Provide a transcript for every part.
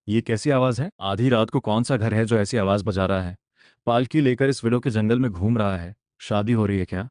ये कैसी आवाज़ है? आधी रात को कौन सा घर है जो ऐसी आवाज़ बजा रहा है? पालकी लेकर इस विलो के जंगल में घूम रहा है। शादी हो रही है क्या?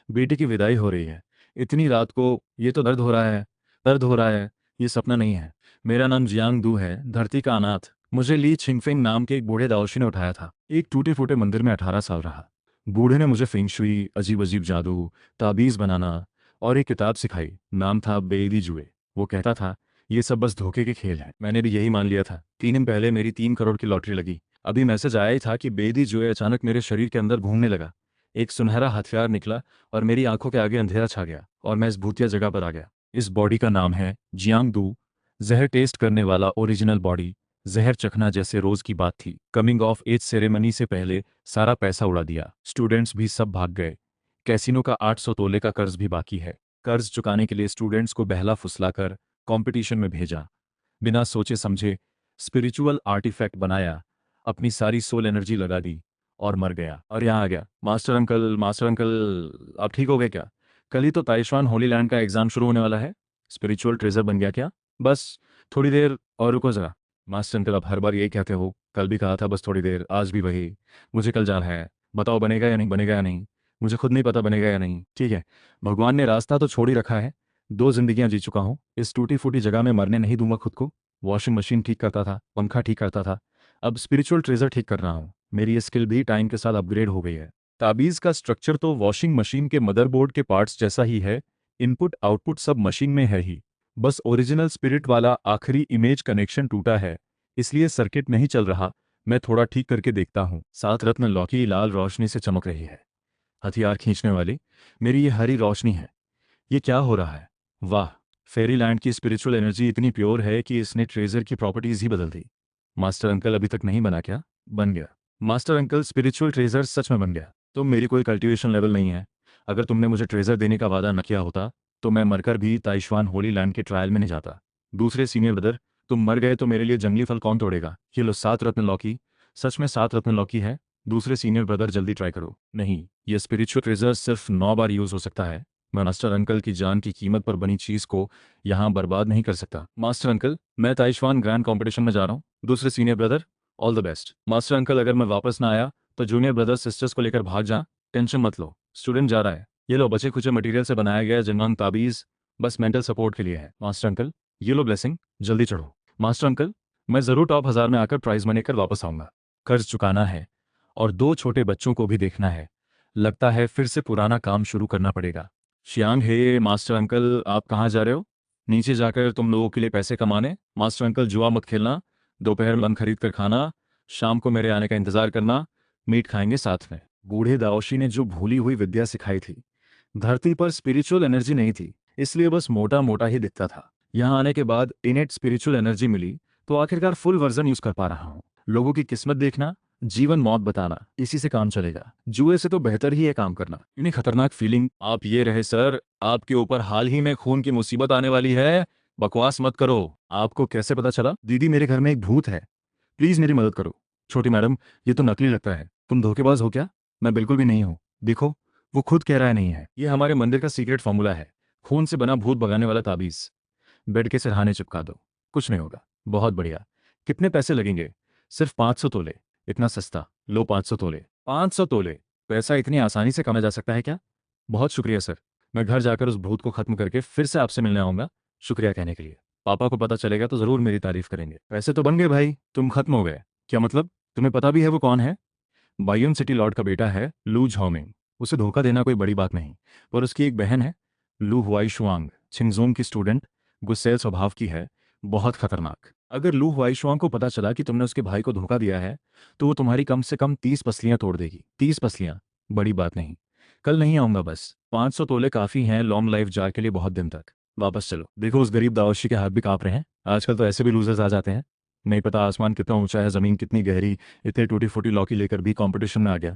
बेटी की विदाई हो रही है। इतनी रात को ये तो दर्द हो रहा है। दर्द हो रहा है। ये सपना नहीं है। मेरा नाम जियांग दू है, धरती का अनाथ। मुझे ली छिंगफिंग नाम के एक बूढ़े दाओशी ने उठाया था। एक टूटे फूटे मंदिर में 18 साल रहा। बूढ़े ने मुझे फेंग शुई, अजीब अजीब जादू, ताबीज़ बनाना और एक किताब सिखाई। नाम था बेदी जुए। वो कहता था ये सब बस धोखे के खेल हैं। मैंने भी यही मान लिया था। 3 दिन पहले मेरी 3 करोड़ की लॉटरी लगी। अभी मैसेज आया ही था कि बेदी जुए अचानक मेरे शरीर के अंदर घूमने लगा। एक सुनहरा हथियार निकला और मेरी आंखों के आगे अंधेरा छा गया और मैं इस भूतिया जगह पर आ गया। इस बॉडी का नाम है जियांग दू। जहर टेस्ट करने वाला ओरिजिनल बॉडी। जहर चखना जैसे रोज की बात थी। कमिंग ऑफ एज सेरेमनी से पहले सारा पैसा उड़ा दिया। स्टूडेंट्स भी सब भाग गए। कैसीनो का 800 तोले का कर्ज भी बाकी है। कर्ज चुकाने के लिए स्टूडेंट्स को बहला फुसलाकर कंपटीशन में भेजा। बिना सोचे समझे स्पिरिचुअल आर्टिफैक्ट बनाया। अपनी सारी सोल एनर्जी लगा दी और मर गया। और यहाँ आ गया। मास्टर अंकल आप ठीक हो गए क्या? कल ही तो ताइशवान होली लैंड का एग्जाम शुरू होने वाला है। स्पिरिचुअल ट्रेजर बन गया क्या? बस थोड़ी देर और रुको जरा। मास्टर अंकल आप हर बार यही कहते हो। कल भी कहा था बस थोड़ी देर, आज भी वही। मुझे कल जाना है। बताओ बनेगा या नहीं, बनेगा या नहीं? मुझे खुद नहीं पता बनेगा या नहीं। ठीक है, भगवान ने रास्ता तो छोड़ ही रखा है। 2 जिंदगियां जी चुका हूँ। इस टूटी फूटी जगह में मरने नहीं दूंगा खुद को। वॉशिंग मशीन ठीक करता था, पंखा ठीक करता था, अब स्पिरिचुअल ट्रेजर ठीक कर रहा हूँ। मेरी ये स्किल भी टाइम के साथ अपग्रेड हो गई है। ताबीज़ का स्ट्रक्चर तो वॉशिंग मशीन के मदरबोर्ड के पार्ट्स जैसा ही है। इनपुट आउटपुट सब मशीन में है ही। बस ओरिजिनल स्पिरिट वाला आखिरी इमेज कनेक्शन टूटा है, इसलिए सर्किट नहीं चल रहा। मैं थोड़ा ठीक करके देखता हूँ। 7 रत्न लौकी लाल रोशनी से चमक रही है। हथियार खींचने वाली मेरी ये हरी रोशनी है। ये क्या हो रहा है? वाह! फेरीलैंड की स्पिरिचुअल एनर्जी इतनी प्योर है कि इसने ट्रेजर की प्रॉपर्टीज ही बदल दी। मास्टर अंकल अभी तक नहीं बना क्या? बन गया। मास्टर अंकल स्पिरिचुअल ट्रेजर सच में बन गया। तो मेरी कोई कल्टीवेशन लेवल नहीं है। अगर तुमने मुझे ट्रेजर देने का वादा न किया होता तो मैं मरकर भी ताइशवान होली लैंड के ट्रायल में नहीं जाता। दूसरे सीनियर ब्रदर, तुम मर गए तो मेरे लिए जंगली फल कौन तोड़ेगा? ये लो 7 रत्न लौकी। सच में 7 रत्न लौकी है। दूसरे सीनियर ब्रदर जल्दी ट्राई करो। नहीं, ये स्पिरिचुअल ट्रेजर सिर्फ 9 बार यूज हो सकता है। मैं मास्टर अंकल की जान की कीमत पर बनी चीज को यहाँ बर्बाद नहीं कर सकता। मास्टर अंकल, मैं ताइशवान ग्रैंड कंपटीशन में जा रहा हूँ। दूसरे senior brother, all the best. Master uncle, अगर मैं वापस ना आया तो जूनियर ब्रदर सिस्टर्स को लेकर भाग जा। टेंशन मत लो, स्टूडेंट जा रहा है। ये लो बचे खुचे मटेरियल से बनाया गया जंगन ताबीज, बस मेंटल सपोर्ट के लिए है। मास्टर अंकल, ये लो ब्लेसिंग, जल्दी चढ़ो। मास्टर अंकल, मैं जरूर टॉप 1000 में आकर प्राइज मनी कर वापस आऊंगा। कर्ज चुकाना है और 2 छोटे बच्चों को भी देखना है। लगता है फिर से पुराना काम शुरू करना पड़ेगा। शियांग, हे मास्टर अंकल, आप कहाँ जा रहे हो? नीचे जाकर तुम लोगों के लिए पैसे कमाने। मास्टर अंकल, जुआ मत खेलना। दोपहर लन खरीद कर खाना। शाम को मेरे आने का इंतजार करना। मीट खाएंगे साथ में। बूढ़े दाओशी ने जो भूली हुई विद्या सिखाई थी। धरती पर स्पिरिचुअल एनर्जी नहीं थी, इसलिए बस मोटा मोटा ही दिखता था। यहाँ आने के बाद इनेट स्पिरिचुअल एनर्जी मिली तो आखिरकार फुल वर्जन यूज कर पा रहा हूँ। लोगों की किस्मत देखना, जीवन मौत बताना, इसी से काम चलेगा। जुए से तो बेहतर ही है काम करना। इतनी खतरनाक फीलिंग। आप ये रहे सर, आपके ऊपर हाल ही में खून की मुसीबत आने वाली है। बकवास मत करो। आपको कैसे पता चला? दीदी, मेरे घर में एक भूत है, प्लीज मेरी मदद करो। छोटी मैडम, ये तो नकली लगता है। तुम धोखेबाज हो क्या? मैं बिल्कुल भी नहीं हूँ। देखो, वो खुद कह रहा है नहीं है। ये हमारे मंदिर का सीक्रेट फॉर्मूला है। खून से बना भूत भगाने वाला ताबीज। बेड के सिरहाने चिपका दो, कुछ नहीं होगा। बहुत बढ़िया। कितने पैसे लगेंगे? सिर्फ 500 तोले। इतना सस्ता? लो 500 तोले। 500 तोले? पैसा इतनी आसानी से कमा जा सकता है क्या? बहुत शुक्रिया सर। मैं घर जाकर उस भूत को खत्म करके फिर से आपसे मिलने आऊंगा। शुक्रिया कहने के लिए। पापा को पता चलेगा तो जरूर मेरी तारीफ करेंगे। पैसे तो बन गए भाई, तुम खत्म हो गए। क्या मतलब? तुम्हें पता भी है वो कौन है? बायन सिटी लॉर्ड का बेटा है, लू झाओमिंग। उसे धोखा देना कोई बड़ी बात नहीं, पर उसकी एक बहन है, लू हुआई शुआंग, छिंगजोंग की स्टूडेंट, गुस्सैल स्वभाव की है, बहुत खतरनाक। अगर लू हुआई शुआंग को पता चला कि तुमने उसके भाई को धोखा दिया है तो वो तुम्हारी कम से कम 30 पसलियां तोड़ देगी। 30 पसलियां? बड़ी बात नहीं। कल नहीं आऊंगा बस। 500 तोले काफी हैं लॉन्ग लाइफ जार के लिए, बहुत दिन तक। वापस चलो। देखो, उस गरीब दावशी के हाथ भी कांप रहे हैं। आजकल तो ऐसे भी लूजर्स आ जाते हैं। नहीं पता आसमान कितना ऊंचा है, जमीन कितनी गहरी। इतने टूटी फूटी लौकी लेकर भी कंपटीशन में आ गया।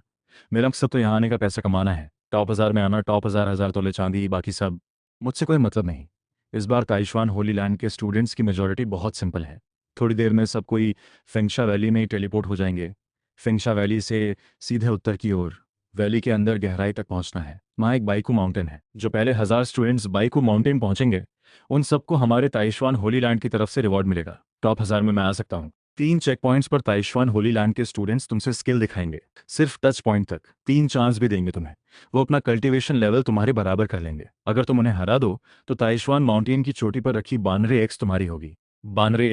मेरा मकसद तो यहाँ आने का पैसा कमाना है। टॉप 1000 में आना, टॉप 1000 तोले चांदी, बाकी सब मुझसे कोई मतलब नहीं। इस बार ताइशवान होली लैंड के स्टूडेंट्स की मेजोरिटी बहुत सिंपल है। थोड़ी देर में सब कोई फेंगशा वैली में ही टेलीपोर्ट हो जाएंगे। फेंगशा वैली से सीधे उत्तर की ओर वैली के अंदर गहराई तक पहुंचना है। वहाँ एक बाइकू माउंटेन है। जो पहले 1000 स्टूडेंट्स बाइकू माउंटेन पहुंचेंगे उन सबको हमारे ताइशवान होली लैंड की तरफ से रिवॉर्ड मिलेगा। टॉप 1000 में मैं आ सकता हूँ। 3 चेक पॉइंट्स पर ताइशवान होली लैंड के स्टूडेंट्स तुमसे स्किल दिखाएंगे, सिर्फ टच पॉइंट तक 3 चांस भी देंगे तुम्हें। वो अपना कल्टीवेशन लेवल तुम्हारे बराबर कर लेंगे। अगर तुम उन्हें हरा दो तो ताइशवान माउंटेन की चोटी पर रखी बानरे एक्स तुम्हारी होगी। बानरे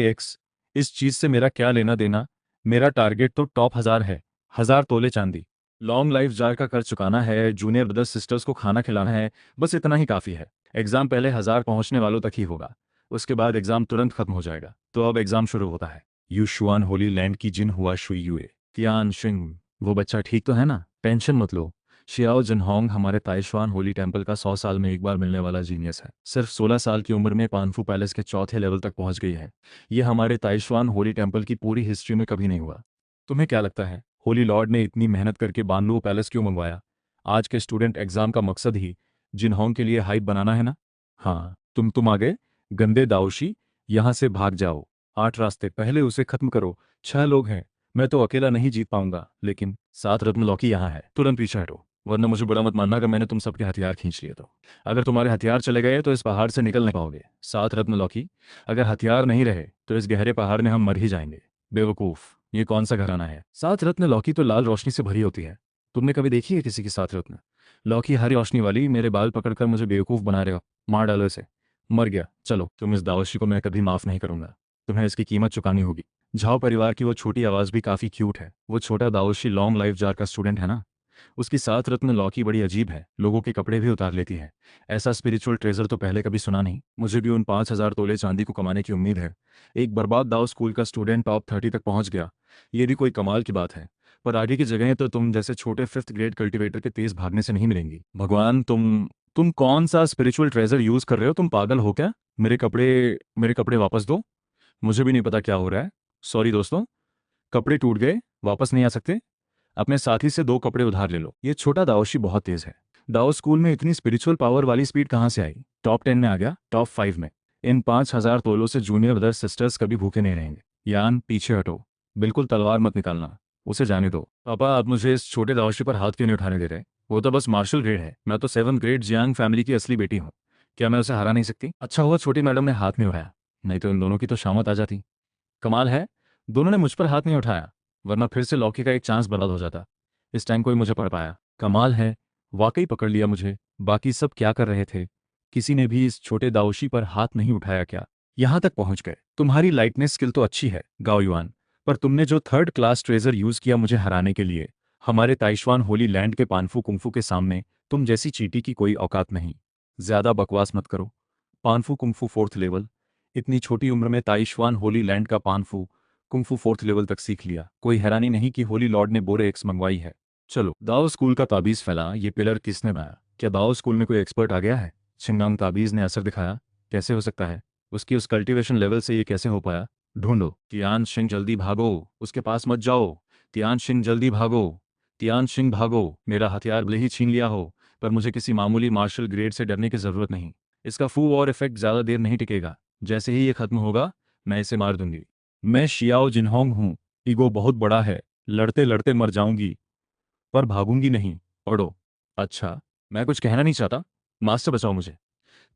एक्स, इस चीज से मेरा क्या लेना देना? मेरा टारगेट तो टॉप 1000 है, 1000 तोले चांदी। लॉन्ग लाइफ जार का कर्ज चुकाना है, जूनियर ब्रदर्स सिस्टर्स को खाना खिलाना है, बस इतना ही काफ़ी है। एग्ज़ाम पहले 1000 पहुंचने वालों तक ही होगा, उसके बाद एग्ज़ाम तुरंत खत्म हो जाएगा। तो अब एग्ज़ाम शुरू होता है। युशुआन होली लैंड की जिन हुआ शुई युए तियान शिंग, वो बच्चा ठीक तो है ना? टेंशन मत लो। शियाओ जिनहोंग हमारे ताइशवान होली टेम्पल का 100 साल में एक बार मिलने वाला जीनियस है। सिर्फ 16 साल की उम्र में पानफू पैलेस के चौथे लेवल तक पहुंच गई है। ये हमारे ताइशवान होली टेम्पल की पूरी हिस्ट्री में कभी नहीं हुआ। तुम्हें क्या लगता है होली लॉर्ड ने इतनी मेहनत करके बानलू पैलेस क्यों मंगवाया? आज के स्टूडेंट एग्जाम का मकसद ही जिनहोंग के लिए हाइप बनाना है ना? हाँ, तुम आ गए गंदे दाऊशी, यहाँ से भाग जाओ। 8 रास्ते, पहले उसे खत्म करो। 6 लोग हैं, मैं तो अकेला नहीं जीत पाऊंगा, लेकिन 7 रत्न लौकी यहाँ है, तुरंत पीछे हटो, वरना मुझे बुरा मत मानना अगर मैंने तुम सबके हथियार खींच लिए तो। अगर तुम्हारे हथियार चले गए तो इस पहाड़ से निकल नहीं पाओगे। 7 रत्न लौकी, अगर हथियार नहीं रहे तो इस गहरे पहाड़ में हम मर ही जाएंगे। बेवकूफ, ये कौन सा घराना है? 7 रत्न लौकी तो लाल रोशनी से भरी होती है। तुमने कभी देखी है किसी की 7 रत्न लौकी हरी रोशनी वाली? मेरे बाल पकड़कर मुझे बेवकूफ बना रहे हो, मार डालो इसे। मर गया, चलो। तुम इस दावशी को मैं कभी माफ नहीं करूंगा, तुम्हें इसकी कीमत चुकानी होगी। झाओ परिवार की वो छोटी आवाज भी काफी क्यूट है। वो छोटा दावशी लॉन्ग लाइफ जार का स्टूडेंट है ना? उसकी 7 रत्न लौकी बड़ी अजीब है, लोगों के कपड़े भी उतार लेती है। ऐसा स्पिरिचुअल ट्रेजर तो पहले कभी सुना नहीं। मुझे भी उन 5000 तोले चांदी को कमाने की उम्मीद है। एक बर्बाद दाव स्कूल का स्टूडेंट टॉप 30 तक पहुंच गया, ये भी कोई कमाल की बात है। पर आगे की जगह तो तुम जैसे छोटे 5th ग्रेड कल्टीवेटर के तेज भागने से नहीं मिलेंगी। भगवान, तुम कौन सा स्पिरिचुअल ट्रेजर यूज कर रहे हो? तुम पागल हो क्या? मेरे कपड़े वापस दो। मुझे भी नहीं पता क्या हो रहा है। सॉरी दोस्तों, कपड़े टूट गए, वापस नहीं आ सकते। अपने साथी से 2 कपड़े उधार ले लो। ये छोटा दाओशी बहुत तेज है। दाओ स्कूल में इतनी स्पिरिचुअल पावर वाली स्पीड कहाँ से आई? टॉप 10 में आ गया, टॉप 5 में। इन 5000 तोलों से जूनियर ब्रदर सिस्टर्स कभी भूखे नहीं रहेंगे। यान, पीछे हटो, बिल्कुल तलवार मत निकालना, उसे जाने दो। पापा, आप मुझे इस छोटे दाओशी पर हाथ क्यों नहीं उठाने दे रहे? वो तो बस मार्शल ग्रेड है, मैं तो 7th ग्रेड जियांग फैमिली की असली बेटी हूँ। क्या मैं उसे हरा नहीं सकती? अच्छा हुआ छोटी मैडम ने हाथ नहीं उठाया, नहीं तो इन दोनों की तो शामत आ जाती। कमाल है, दोनों ने मुझ पर हाथ नहीं उठाया, वरना फिर से लौकी का एक चांस बर्बाद हो जाता। इस टाइम कोई मुझे पढ़ पाया। कमाल है, वाकई पकड़ लिया मुझे। बाकी सब क्या कर रहे थे? किसी ने भी इस छोटे दाऊशी पर हाथ नहीं उठाया क्या? यहां तक पहुंच गए। तुम्हारी लाइटनेस स्किल तो अच्छी है गाओ युआन, पर तुमने जो 3rd क्लास ट्रेजर यूज किया मुझे हराने के लिए, हमारे ताइशवान होली लैंड के पानफू कुंफू के सामने तुम जैसी चींटी की कोई औकात नहीं। ज्यादा बकवास मत करो। पानफू कुंफू 4th लेवल, इतनी छोटी उम्र में ताइशवान होली लैंड का पानफू कुंफू 4th लेवल तक सीख लिया। कोई हैरानी नहीं कि होली लॉर्ड ने बोरे एक्स मंगवाई है। चलो, दाओ स्कूल का ताबीज फैला, ये पिलर किसने बनाया? क्या दाओ स्कूल में कोई एक्सपर्ट आ गया है? छिंगांग ताबीज ने असर दिखाया? कैसे हो सकता है? उसकी उस कल्टीवेशन लेवल से ये कैसे हो पाया? ढूंढो। तियान सिंह जल्दी भागो, उसके पास मत जाओ। तियान सिंह जल्दी भागो। तियान सिंह भागो। मेरा हथियार भले ही छीन लिया हो, पर मुझे किसी मामूली मार्शल ग्रेड से डरने की जरूरत नहीं। इसका फू और इफेक्ट ज्यादा देर नहीं टिकेगा। जैसे ही ये खत्म होगा, मैं इसे मार दूंगी। मैं शियाओ जिनहोंग हूँ, ईगो बहुत बड़ा है, लड़ते लड़ते मर जाऊंगी, पर भागूंगी नहीं। पढ़ो। अच्छा, मैं कुछ कहना नहीं चाहता, मास्टर बचाओ मुझे।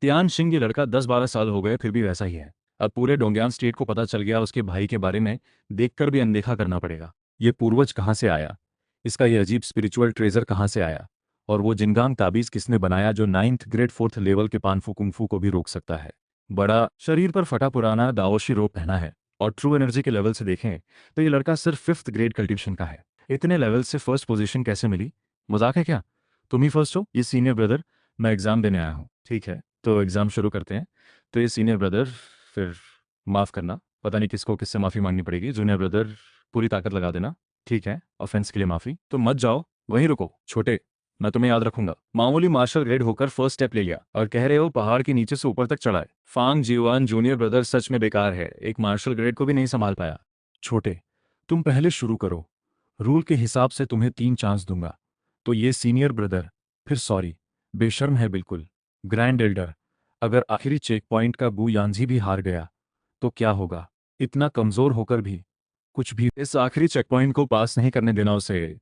तियान सिंह, ये लड़का 10-12 साल हो गए फिर भी वैसा ही है। अब पूरे डोंगयान स्टेट को पता चल गया उसके भाई के बारे में, देखकर भी अनदेखा करना पड़ेगा। ये पूर्वज कहाँ से आया? इसका ये अजीब स्पिरिचुअल ट्रेजर कहाँ से आया? और वो जिनगांग ताबीज किसने बनाया जो 9th ग्रेड 4th लेवल के पानफू कुंफू को भी रोक सकता है? बड़ा शरीर पर फटा पुराना दाओशी रोब पहना है, और ट्रू एनर्जी के लेवल से देखें तो ये लड़का सिर्फ 5th ग्रेड कल्टीवेशन का है। इतने लेवल से फर्स्ट पोजीशन कैसे मिली? मजाक है क्या? तुम ही फर्स्ट हो? ये सीनियर ब्रदर, मैं एग्जाम देने आया हूँ। ठीक है, तो एग्जाम शुरू करते हैं। तो ये सीनियर ब्रदर, फिर माफ करना, पता नहीं किसको किससे माफी मांगनी पड़ेगी। जूनियर ब्रदर, पूरी ताकत लगा देना। ठीक है, ऑफेंस के लिए माफी। तो मत जाओ, वहीं रुको। छोटे, मैं तुम्हें याद रखूंगा। मामूली मार्शल ग्रेड होकर फर्स्ट स्टेप ले लिया और कह रहे हो पहाड़ के नीचे से ऊपर तक चढ़ाए। फांग जीवान, जूनियर ब्रदर सच में बेकार है, एक मार्शल ग्रेड को भी नहीं संभाल पाया। छोटे, तुम पहले शुरू करो, रूल के हिसाब से तुम्हें 3 चांस दूंगा। तो ये सीनियर ब्रदर, फिर सॉरी, बेशर्म है बिल्कुल। ग्रैंड एल्डर, अगर आखिरी चेक पॉइंट का गू यानजी भी हार गया तो क्या होगा? इतना कमजोर होकर भी कुछ भी इस आखिरी चेक पॉइंट को पास नहीं करने देना उसे।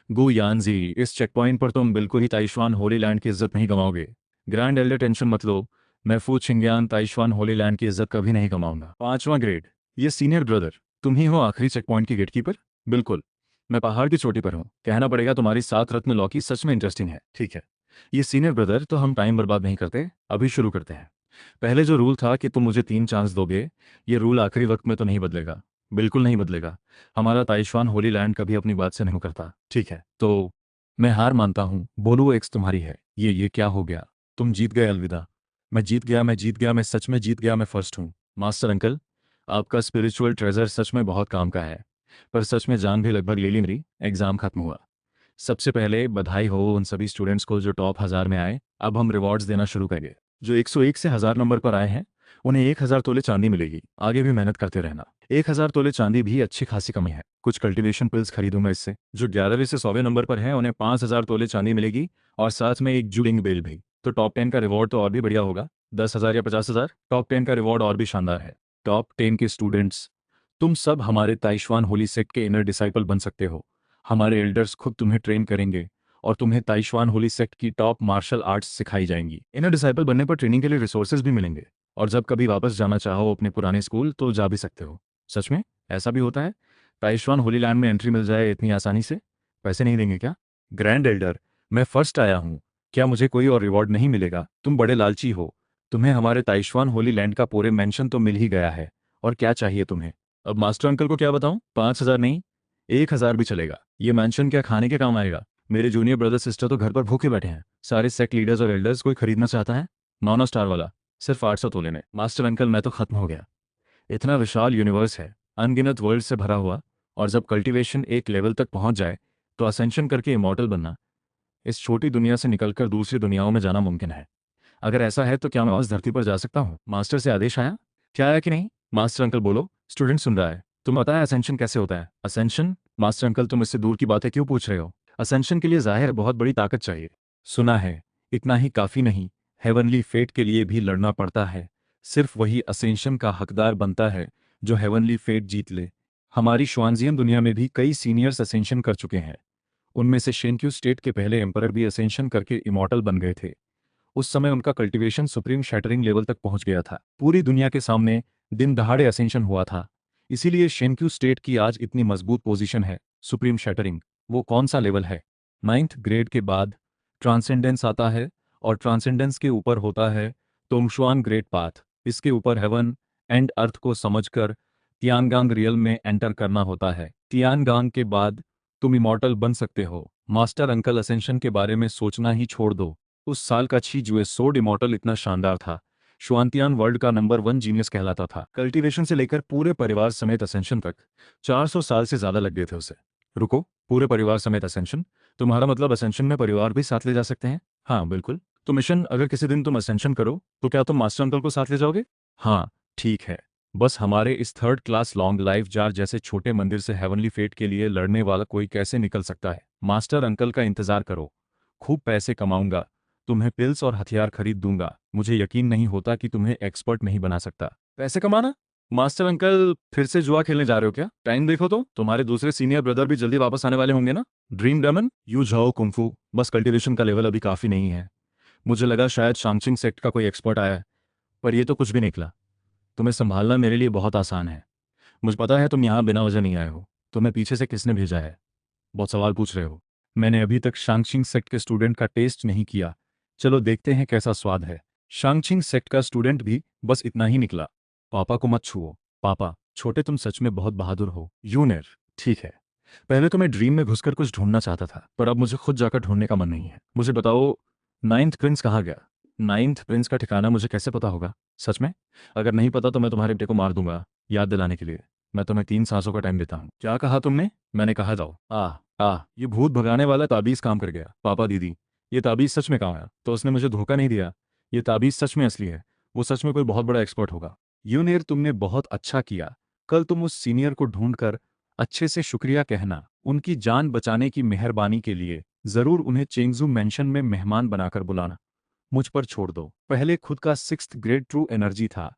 गू यानजी, इस चेक पॉइंट पर तुम बिल्कुल ही ताइशवान होली लैंड की इज्जत नहीं कमाओगे। ग्रैंड एल्डर, टेंशन मत लो, मैं फू छिंगयान ताइशवान होली लैंड की इज्जत कभी नहीं कमाऊंगा। 5वां ग्रेड, ये सीनियर ब्रदर, तुम ही हो आखिरी चेक पॉइंट की गेटकीपर? बिल्कुल। मैं पहाड़ की चोटी पर हूँ, कहना पड़ेगा तुम्हारी 7 रत्न लौकी सच में इंटरेस्टिंग है। ठीक है, ये सीनियर ब्रदर, तो हम टाइम बर्बाद नहीं करते, अभी शुरू करते हैं। पहले जो रूल था कि तुम मुझे 3 चांस दोगे, ये रूल आखिरी वक्त में तो नहीं बदलेगा। बिल्कुल नहीं बदलेगा। हमारा ताइशवान होली लैंड कभी अपनी बात से नहीं करता। ठीक है, तो मैं हार मानता हूँ, बोलो एक्स तुम्हारी है। ये क्या हो गया? तुम जीत गए, अलविदा। मैं जीत गया, मैं जीत गया, मैं सच में जीत गया, मैं फर्स्ट हूँ। मास्टर अंकल, आपका स्पिरिचुअल ट्रेजर सच में बहुत काम का है, पर सच में जान भी लगभग ले ली मेरी। एग्जाम खत्म हुआ। सबसे पहले बधाई हो उन सभी स्टूडेंट्स को जो टॉप 1000 में आए। अब हम रिवॉर्ड्स देना शुरू करेंगे। जो 101 से 1000 नंबर पर आए हैं, उन्हें 1000 तोले चांदी मिलेगी। आगे भी मेहनत करते रहना। 1000 तोले चांदी भी अच्छी खासी कमी है। कुछ कल्टीवेशन पिल्स खरीदूंगा इससे। जो 11वें से 100वें नंबर पर हैं, उन्हें 5000 तोले चांदी मिलेगी, और साथ में एक जूडिंग बेल भी। तो टॉप 10 का रिवॉर्ड तो और भी बढ़िया होगा। 10,000 या 50,000। टॉप 10 का रिवॉर्ड और भी शानदार है। टॉप 10 के स्टूडेंट्स, तुम सब हमारे ताइशवान होली सेक्ट के इनर डिसाइपल बन सकते हो। हमारे एल्डर्स खुद तुम्हें ट्रेन करेंगे, और तुम्हें ताइशवान होली सेक्ट की टॉप मार्शल आर्ट्स सिखाई जाएंगी। इनर डिसाइपल बनने पर ट्रेनिंग के लिए रिसोर्सेज भी मिलेंगे, और जब कभी वापस जाना चाहो अपने पुराने स्कूल तो जा भी सकते हो। सच में ऐसा भी होता है? ताइशवान होली लैंड में एंट्री मिल जाए इतनी आसानी से? पैसे नहीं देंगे क्या? ग्रैंड एल्डर, मैं फर्स्ट आया हूँ, क्या मुझे कोई और रिवॉर्ड नहीं मिलेगा? तुम बड़े लालची हो। तुम्हें हमारे ताइशवान होली लैंड का पूरे मेंशन तो मिल ही गया है, और क्या चाहिए तुम्हें? अब मास्टर अंकल को क्या बताऊं? 5,000 नहीं, 1,000 भी चलेगा। ये मेंशन क्या खाने के काम आएगा? मेरे जूनियर ब्रदर सिस्टर तो घर पर भूखे बैठे हैं। सारे सेक्ट लीडर्स और एल्डर्स कोई खरीदना चाहता है? नॉन स्टार वाला सिर्फ 800 तोले में। मास्टर अंकल, मैं तो खत्म हो गया। इतना विशाल यूनिवर्स है, अनगिनत वर्ल्ड से भरा हुआ, और जब कल्टीवेशन एक लेवल तक पहुंच जाए तो असेंशन करके इमॉर्टल बनना, इस छोटी दुनिया से निकलकर दूसरी दुनियाओं में जाना मुमकिन है। अगर ऐसा है तो क्या मैं उस धरती पर जा सकता हूँ? मास्टर से आदेश आया? क्या आया कि नहीं? मास्टर अंकल बोलो, स्टूडेंट सुन रहा है। तुम बताया असेंशन कैसे होता है? असेंशन? मास्टर अंकल, तुम इससे दूर की बातें क्यों पूछ रहे हो? असेंशन के लिए जाहिर है बहुत बड़ी ताकत चाहिए। सुना है, इतना ही काफी नहीं, हेवनली फेट के लिए भी लड़ना पड़ता है। सिर्फ वही असेंशन का हकदार बनता है जो हेवनली फेट जीत ले। हमारी श्वानजियन दुनिया में भी कई सीनियर्स असेंशन कर चुके हैं। उनमें से शेनक्यू स्टेट के पहले एम्परर भी असेंशन करके इमॉर्टल बन गए थे। उस समय उनका कल्टीवेशन सुप्रीम शैटरिंग लेवल तक पहुंच गया था। पूरी दुनिया के सामने दिन दहाड़े असेंशन हुआ था। इसीलिए शेनक्यू स्टेट की आज इतनी मजबूत पोजीशन है। सुप्रीम शैटरिंग वो कौन सा लेवल है? 9th ग्रेड के बाद ट्रांसेंडेंस आता है, और ट्रांसेंडेंस के ऊपर होता है तोंगशुआन ग्रेड पाथ। इसके ऊपर हेवन एंड अर्थ को समझकर तियानगांग रियल में एंटर करना होता है। तियानगांग के बाद तुम इमॉर्टल बन सकते हो। मास्टर अंकल, असेंशन के बारे में सोचना ही छोड़ दो। उस साल का ची जुए सोड इमॉर्टल इतना शानदार था, शुआंतियान वर्ल्ड का नंबर 1 जीनियस कहलाता था। कल्टीवेशन से लेकर पूरे परिवार समेत असेंशन तक 400 साल से ज्यादा लग गए थे उसे। रुको, पूरे परिवार समेत असेंशन? तुम्हारा मतलब असेंशन में परिवार भी साथ ले जा सकते हैं? हाँ बिल्कुल। तो मिशन, अगर किसी दिन तुम असेंशन करो तो क्या तुम मास्टर अंकल को साथ ले जाओगे? हाँ ठीक है। बस हमारे इस 3rd class long life jar जैसे छोटे मंदिर से हेवनली फेट के लिए लड़ने वाला कोई कैसे निकल सकता है? मास्टर अंकल का इंतजार करो, खूब पैसे कमाऊंगा, तुम्हें पिल्स और हथियार खरीद दूंगा। मुझे यकीन नहीं होता कि तुम्हें एक्सपर्ट नहीं बना सकता। पैसे कमाना? मास्टर अंकल, फिर से जुआ खेलने जा रहे हो क्या? टाइम देखो तो, तुम्हारे दूसरे सीनियर ब्रदर भी जल्दी वापस आने वाले होंगे ना। ड्रीम डेमन, यू जाओ कुंफू। बस कल्टीवेशन का लेवल अभी काफी नहीं है। मुझे लगा शायद शांगचिंग सेक्ट का कोई एक्सपर्ट आया है, पर ये तो कुछ भी निकला। तुम्हें संभालना मेरे लिए बहुत आसान है। मुझे पता है तुम यहाँ बिना वजह नहीं आए हो। तुम्हें पीछे से किसने भेजा है? बहुत सवाल पूछ रहे हो। मैंने अभी तक शांगचिंग सेक्ट के स्टूडेंट का टेस्ट नहीं किया। चलो देखते हैं कैसा स्वाद है। शांगचिंग सेक्ट का स्टूडेंट भी बस इतना ही निकला। पापा को मत छुओ। पापा, छोटे तुम सच में बहुत बहादुर हो। यूनिर, ठीक है। पहले तो मैं ड्रीम में घुसकर कुछ ढूंढना चाहता था, पर अब मुझे खुद जाकर ढूंढने का मन नहीं है। मुझे बताओ, 9th प्रिंस कहाँ गया? 9th प्रिंस का ठिकाना मुझे कैसे पता होगा? सच में? अगर नहीं पता तो मैं तुम्हारे बेटे को मार दूंगा, याद दिलाने के लिए। मैं तुम्हें 3 सांसों का टाइम देता हूँ। क्या कहा तुमने? मैंने कहा जाओ। ये भूत भगाने वाला ताबीज काम कर गया। पापा दीदी, ये ताबीज सच में काम आया तो उसने मुझे धोखा नहीं दिया। ये ताबीज सच में असली है। वो सच में कोई बहुत बड़ा एक्सपर्ट होगा। यूनियर, तुमने बहुत अच्छा किया। कल तुम उस सीनियर को ढूंढकर अच्छे से शुक्रिया कहना, उनकी जान बचाने की मेहरबानी के लिए। जरूर उन्हें चेंगजू मेंशन में मेहमान बनाकर बुलाना। मुझ पर छोड़ दो। पहले खुद का 6th ग्रेड ट्रू एनर्जी था,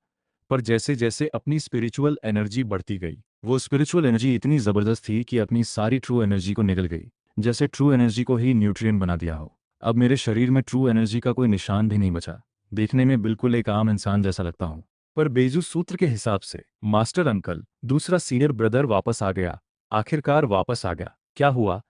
पर जैसे जैसे अपनी स्पिरिचुअल एनर्जी बढ़ती गई, वो स्पिरिचुअल एनर्जी इतनी जबरदस्त थी कि अपनी सारी ट्रू एनर्जी को निगल गई, जैसे ट्रू एनर्जी को ही न्यूट्रिएंट बना दिया हो। अब मेरे शरीर में ट्रू एनर्जी का कोई निशान भी नहीं बचा। देखने में बिल्कुल एक आम इंसान जैसा लगता हूँ। पर बेजू सूत्र के हिसाब से। मास्टर अंकल, दूसरा सीनियर ब्रदर वापस आ गया। आखिरकार वापस आ गया। क्या हुआ?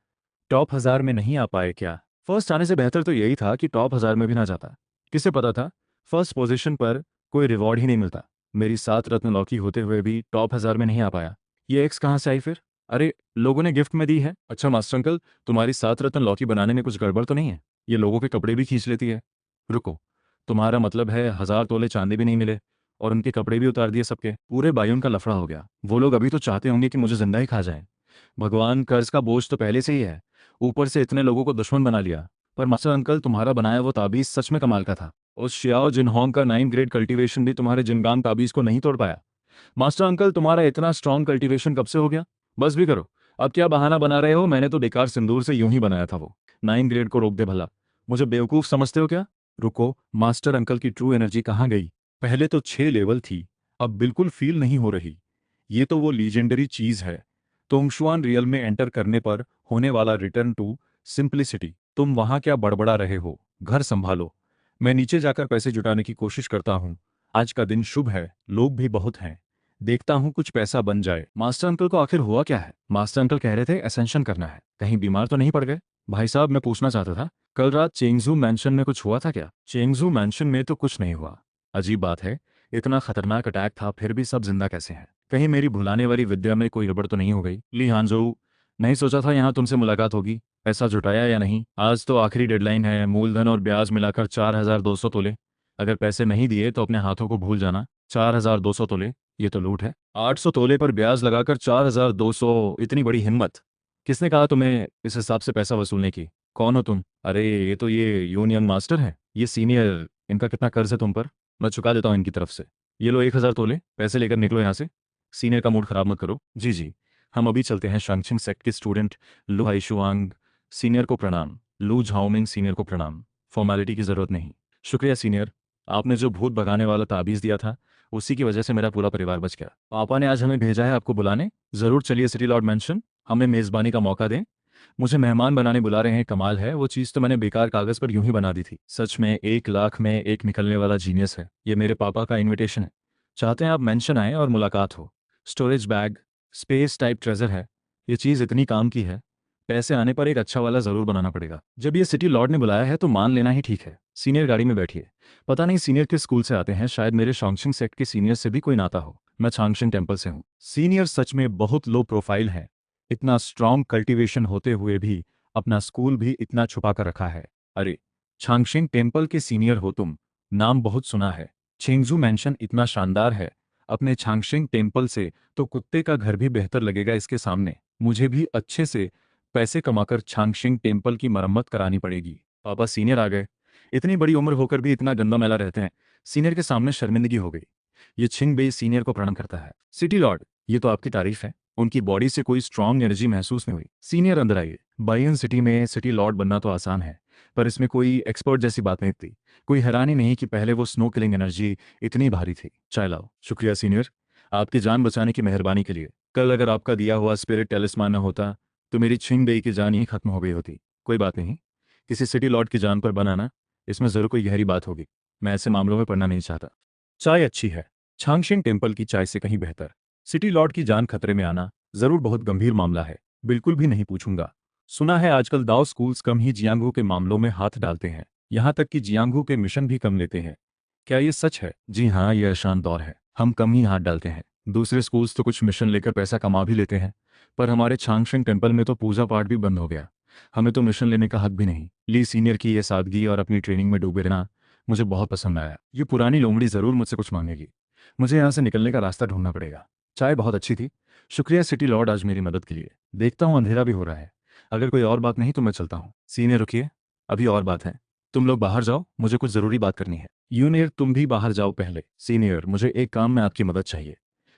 टॉप 1000 में नहीं आ पाए क्या? फर्स्ट आने से बेहतर तो यही था कि टॉप 1000 में भी ना जाता। किसे पता था फर्स्ट पोजीशन पर कोई रिवॉर्ड ही नहीं मिलता। मेरी 7 रत्न लौकी होते हुए भी टॉप 1000 में नहीं आ पाया। ये एक्स कहाँ से आई फिर? अरे, लोगों ने गिफ्ट में दी है। अच्छा मास्टर अंकल, तुम्हारी 7 रत्न लौकी बनाने में कुछ गड़बड़ तो नहीं है? ये लोगों के कपड़े भी खींच लेती है। रुको, तुम्हारा मतलब है 1000 तोले चांदी भी नहीं मिले और उनके कपड़े भी उतार दिए सबके? पूरे बायून का लफड़ा हो गया। वो लोग अभी तो चाहते होंगे कि मुझे जिंदा ही खा जाए। भगवान, कर्ज का बोझ तो पहले से ही है, ऊपर से इतने लोगों को दुश्मन बना लिया। पर मास्टर अंकल, तुम्हारा बनाया वो ताबीज सच में कमाल का था। उस शियाओ जिनहोंग का 9 ग्रेड कल्टीवेशन भी तुम्हारे जिनगांग ताबीज को नहीं तोड़ पाया। मास्टर अंकल, तुम्हारा इतना स्ट्रॉन्ग कल्टीवेशन कब से हो गया? बस भी करो। अब क्या बहाना बना रहे हो? मैंने तो बेकार सिंदूर से यूं ही बनाया था वो। 9 ग्रेड को रोक दे भला। मुझे बेवकूफ समझते हो क्या? रुको, मास्टर अंकल की ट्रू एनर्जी कहाँ गई? पहले तो 6 लेवल थी, अब बिल्कुल फील नहीं हो रही। ये तो वो लीजेंडरी चीज है, तोंगशुआन रियल में एंटर करने पर होने वाला रिटर्न टू सिंप्लिसिटी। तुम वहां क्या बड़बड़ा रहे हो? घर संभालो। मैं नीचे जाकर पैसे जुटाने की कोशिश करता हूँ। आज का दिन शुभ है, लोग भी बहुत हैं। देखता हूँ कुछ पैसा बन जाए। मास्टर अंकल को आखिर हुआ क्या है? मास्टर अंकल कह रहे थे असेंशन करना है। कहीं बीमार तो नहीं पड़ गए? भाई साहब, मैं पूछना चाहता था, कल रात चेंगजू मैंशन में कुछ हुआ था क्या? चेंगजू मैंशन में तो कुछ नहीं हुआ। अजीब बात है, इतना खतरनाक अटैक था फिर भी सब जिंदा कैसे हैं? कहीं मेरी भुलाने वाली विद्या में कोई गड़बड़ तो नहीं हो गई? ली हांजो, नहीं सोचा था यहाँ तुमसे मुलाकात होगी। पैसा जुटाया या नहीं? आज तो आखिरी डेडलाइन है। मूलधन और ब्याज मिलाकर 4200 तोले। अगर पैसे नहीं दिए तो अपने हाथों को भूल जाना। 4200 तोले, ये तो लूट है। 800 तोले पर ब्याज लगाकर 4200, इतनी बड़ी हिम्मत! किसने कहा तुम्हें इस हिसाब से पैसा वसूलने की? कौन हो तुम? अरे, ये यूनियन मास्टर है, ये सीनियर। इनका कितना कर्ज है तुम पर? मैं चुका देता हूँ इनकी तरफ से। ये लो 1000 तोले, पैसे लेकर निकलो यहाँ से। सीनियर का मूड खराब मत करो। जी जी, हम अभी चलते हैं। शांगचिंग सेक्ट के स्टूडेंट लू हाईशुआंग सीनियर को प्रणाम। लू झाओमिंग सीनियर को प्रणाम। फॉर्मेलिटी की जरूरत नहीं। शुक्रिया सीनियर, आपने जो भूत भगाने वाला ताबीज दिया था उसी की वजह से मेरा पूरा परिवार बच गया। पापा ने आज हमें भेजा है आपको बुलाने। जरूर चलिए सिटी लॉर्ड मेंशन, हमें मेजबानी का मौका दें। मुझे मेहमान बनाने बुला रहे हैं, कमाल है। वो चीज़ तो मैंने बेकार कागज़ पर यूं ही बना दी थी। सच में 1 लाख में एक निकलने वाला जीनियस है। ये मेरे पापा का इनविटेशन है, चाहते हैं आप मेंशन आए और मुलाकात हो। Storage bag, space type treasure है। ये चीज़ इतनी काम की है, पैसे आने पर एक अच्छा वाला ज़रूर बनाना पड़ेगा। जब ये सिटी लॉर्ड ने बुलाया है तो मान लेना ही ठीक है। सीनियर गाड़ी में बैठिए। पता नहीं सीनियर किस स्कूल से आते हैं, शायद मेरे शॉन्गशिंग सेक्ट के सीनियर से भी कोई नाता हो। मैं छांगशिंग टेम्पल से हूँ। सीनियर सच में बहुत लो प्रोफाइल है। इतना स्ट्रॉन्ग कल्टीवेशन होते हुए भी अपना स्कूल भी इतना छुपा कर रखा है। अरे, छांगशिंग टेम्पल के सीनियर हो तुम? नाम बहुत सुना है। चेंगजू मैंशन इतना शानदार है, अपने छांगशिंग टेम्पल से तो कुत्ते का घर भी बेहतर लगेगा इसके सामने। मुझे भी अच्छे से पैसे कमाकर छांगशिंग टेम्पल की मरम्मत करानी पड़ेगी। पापा, सीनियर आ गए। इतनी बड़ी उम्र होकर भी इतना गंदा मैला रहते हैं। सीनियर के सामने शर्मिंदगी हो गई। ये छिंग बेई सीनियर को प्रणाम करता है। सिटी लॉर्ड, ये तो आपकी तारीफ है। उनकी बॉडी से कोई स्ट्रांग एनर्जी महसूस नहीं हुई। सीनियर अंदर आइए। बायन सिटी में सिटी लॉर्ड बनना तो आसान है, पर इसमें कोई एक्सपर्ट जैसी बात नहीं थी। कोई हैरानी नहीं कि पहले वो स्नो किलिंग एनर्जी इतनी भारी थी। चाय लाओ। शुक्रिया सीनियर, आपकी जान बचाने की मेहरबानी के लिए। कल अगर आपका दिया हुआ स्पिरिट टेलिस्मान न होता तो मेरी छिंग बेई की जान ही खत्म हो गई होती। कोई बात नहीं, किसी सिटी लॉर्ड की जान पर बनाना, इसमें जरूर कोई गहरी बात होगी। मैं ऐसे मामलों में पड़ना नहीं चाहता। चाय अच्छी है, छांगशिंग टेम्पल की चाय से कहीं बेहतर। सिटी लॉर्ड की जान खतरे में आना जरूर बहुत गंभीर मामला है। बिल्कुल भी नहीं पूछूंगा। सुना है आजकल दाओ स्कूल्स कम ही जियांगू के मामलों में हाथ डालते हैं, यहाँ तक कि जियांगू के मिशन भी कम लेते हैं। क्या ये सच है? जी हाँ, यह शान दौर है। हम कम ही हाथ डालते हैं। दूसरे स्कूल्स तो कुछ मिशन लेकर पैसा कमा भी लेते हैं, पर हमारे छांगशिंग टेम्पल में तो पूजा पाठ भी बंद हो गया। हमें तो मिशन लेने का हक भी नहीं। ली सीनियर की यह सादगी और अपनी ट्रेनिंग में डूबे रहना मुझे बहुत पसंद आया। ये पुरानी लोमड़ी जरूर मुझसे कुछ मांगेगी। मुझे यहाँ से निकलने का रास्ता ढूंढना पड़ेगा। चाय बहुत अच्छी थी। शुक्रिया सिटी लॉर्ड आज मेरी मदद के लिए। देखता हूँ अंधेरा भी हो रहा है। अगर कोई और बात नहीं तो मैं चलता हूँ। सीनियर रुकिए, अभी और बात है। तुम लोग बाहर जाओ, मुझे कुछ जरूरी बात करनी है। यूनियर, तुम भी बाहर जाओ पहले। सीनियर, मुझे एक काम में आपकी मदद चाहिए।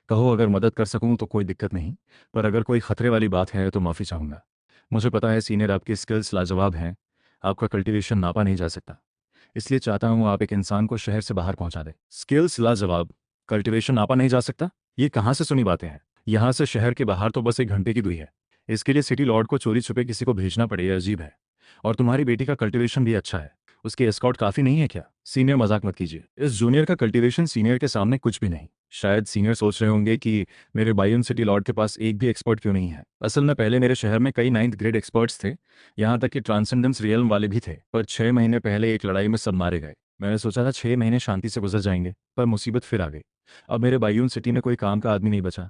कहो, अगर मदद कर सकूं तो कोई दिक्कत नहीं, पर अगर कोई खतरे वाली बात है तो माफ़ी चाहूंगा। मुझे पता है सीनियर, आपकी स्किल्स लाजवाब हैं। आपका कल्टीवेशन नापा नहीं जा सकता, इसलिए चाहता हूँ आप एक इंसान को शहर से बाहर पहुंचा दें। स्किल्स लाजवाब, कल्टीवेशन नापा नहीं जा सकता, ये कहाँ से सुनी बातें हैं? यहाँ से शहर के बाहर तो बस 1 घंटे की दूरी है। इसके लिए सिटी लॉर्ड को चोरी छुपे किसी को भेजना पड़े, ये अजीब है। और तुम्हारी बेटी का कल्टीवेशन भी अच्छा है। उसके एस्कॉर्ट काफ़ी नहीं है क्या? सीनियर मजाक मत कीजिए, इस जूनियर का कल्टीवेशन सीनियर के सामने कुछ भी नहीं। शायद सीनियर सोच रहे होंगे कि मेरे बायोन सिटी लॉर्ड के पास एक भी एक्सपर्ट क्यों नहीं है। असल में पहले मेरे शहर में कई 9th ग्रेड एक्सपर्ट्स थे, यहाँ तक कि ट्रांसेंडेंस रियल्म वाले भी थे, पर 6 महीने पहले एक लड़ाई में सब मारे गए। मैंने सोचा था 6 महीने शांति से गुजर जाएंगे, पर मुसीबत फिर आ गई। अब मेरे बायोन सिटी में कोई काम का आदमी नहीं बचा,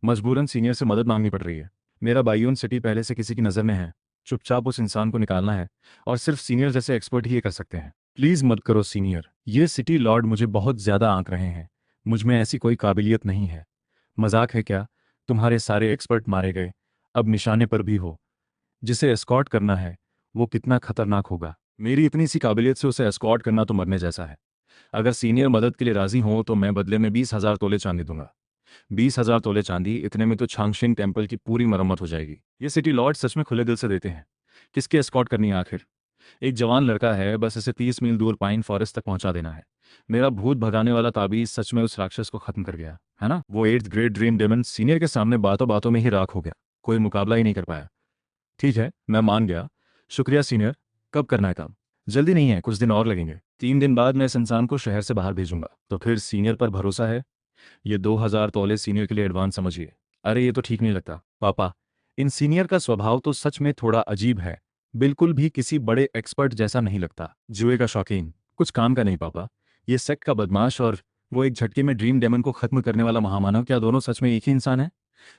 मजबूरन सीनियर से मदद मांगनी पड़ रही है। मेरा बायोन सिटी पहले से किसी की नज़र में है, चुपचाप उस इंसान को निकालना है, और सिर्फ सीनियर जैसे एक्सपर्ट ही ये कर सकते हैं। प्लीज़ मत करो सीनियर, ये सिटी लॉर्ड मुझे बहुत ज़्यादा आंक रहे हैं, मुझ में ऐसी कोई काबिलियत नहीं है। मजाक है क्या? तुम्हारे सारे एक्सपर्ट मारे गए, अब निशाने पर भी हो। जिसे एस्कॉर्ट करना है वो कितना खतरनाक होगा। मेरी इतनी सी काबिलियत से उसे एस्कॉर्ट करना तो मरने जैसा है। अगर सीनियर मदद के लिए राजी हो तो मैं बदले में 20,000 तोले चांदी दूंगा। 20,000 तोले चांदी, इतने में तो छांगशिंग टेम्पल की पूरी मरम्मत हो जाएगी। ये सिटी लॉर्ड सच में खुले दिल से देते हैं। किसके एस्कॉर्ट करनी है आखिर? एक जवान लड़का है, बस इसे 30 मील दूर पाइन फॉरेस्ट तक पहुंचा देना है। मेरा भूत भगाने वाला ताबीज सच में उस राक्षस को खत्म कर गया है ना। वो 8th grade dream daemon senior के सामने बातों बातों में ही राख हो गया, कोई मुकाबला ही नहीं कर पाया। ठीक है, मैं मान गया। शुक्रिया सीनियर। कब करना है काम? जल्दी नहीं है, कुछ दिन और लगेंगे। 3 दिन बाद मैं इस इंसान को शहर से बाहर भेजूंगा। तो फिर सीनियर पर भरोसा है? ये 2,000 तोले सीनियर के लिए एडवांस समझिए। अरे ये तो ठीक नहीं लगता पापा, इन सीनियर का स्वभाव तो सच में थोड़ा अजीब है, बिल्कुल भी किसी बड़े एक्सपर्ट जैसा नहीं लगता। जुए का शौकीन, कुछ काम का नहीं पापा। ये सेक्ट का बदमाश और वो एक झटके में ड्रीम डेमन को खत्म करने वाला महामानव, क्या दोनों सच में एक ही इंसान है?